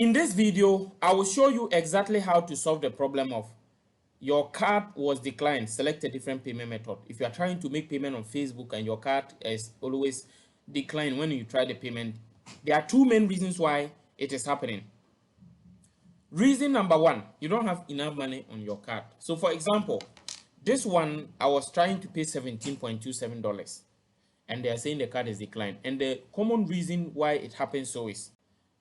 In this video, I will show you exactly how to solve the problem of your card was declined. Select a different payment method. If you are trying to make payment on Facebook and your card is always declined when you try the payment, there are two main reasons why it is happening. Reason number one, you don't have enough money on your card. So for example, this one, I was trying to pay $17.27 and they are saying the card is declined. And the common reason why it happens so is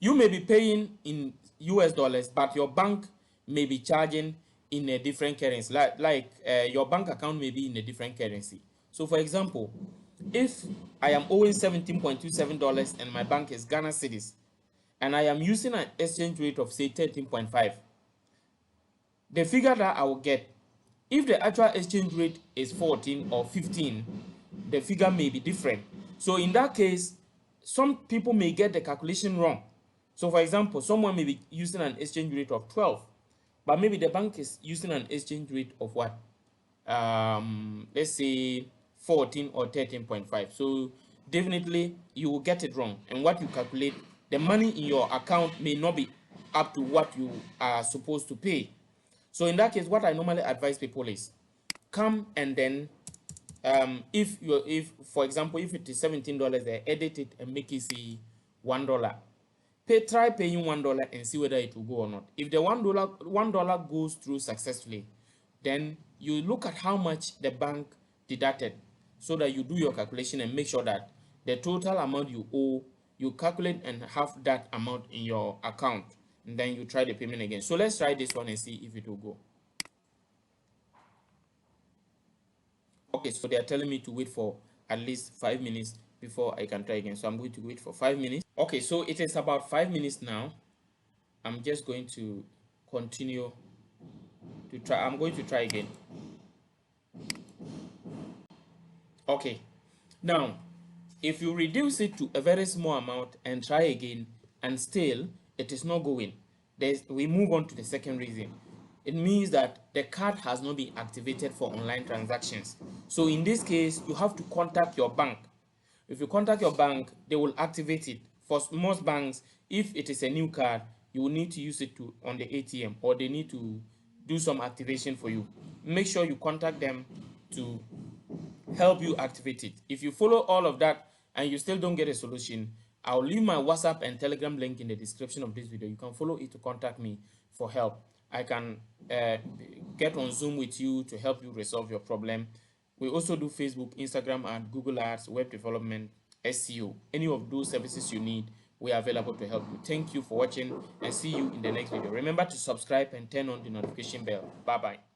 you may be paying in US dollars, but your bank may be charging in a different currency. Like your bank account may be in a different currency. So for example, if I am owing $17.27 and my bank is Ghana cedis, and I am using an exchange rate of say 13.5, the figure that I will get, if the actual exchange rate is 14 or 15, the figure may be different. So in that case, some people may get the calculation wrong. So for example, someone may be using an exchange rate of 12, but maybe the bank is using an exchange rate of what? Let's say 14 or 13.5. So definitely you will get it wrong. And what you calculate, the money in your account may not be up to what you are supposed to pay. So in that case, what I normally advise people is come and then if for example, if it is $17, they edit it and make it say $1. Try paying $1 and see whether it will go or not. If the $1 goes through successfully, then you look at how much the bank deducted, so that you do your calculation and make sure that the total amount you owe, you calculate and have that amount in your account, and then you try the payment again. So let's try this one and see if it will go. Okay, so they are telling me to wait for at least 5 minutes before I can try again. So I'm going to wait for 5 minutes. Okay, so it is about 5 minutes now. I'm just going to continue to try. I'm going to try again. Okay, now if you reduce it to a very small amount and try again and still it is not going, we move on to the second reason. It means that the card has not been activated for online transactions. So in this case, you have to contact your bank. If you contact your bank, they will activate it. For most banks, if it is a new card, you will need to use it on the ATM, or they need to do some activation for you. Make sure you contact them to help you activate it. If you follow all of that and you still don't get a solution, I'll leave my WhatsApp and Telegram link in the description of this video. You can follow it to contact me for help. I can get on Zoom with you to help you resolve your problem. We also do Facebook, Instagram, and Google Ads, web development, SEO. Any of those services you need, we are available to help you. Thank you for watching and see you in the next video. Remember to subscribe and turn on the notification bell. Bye-bye.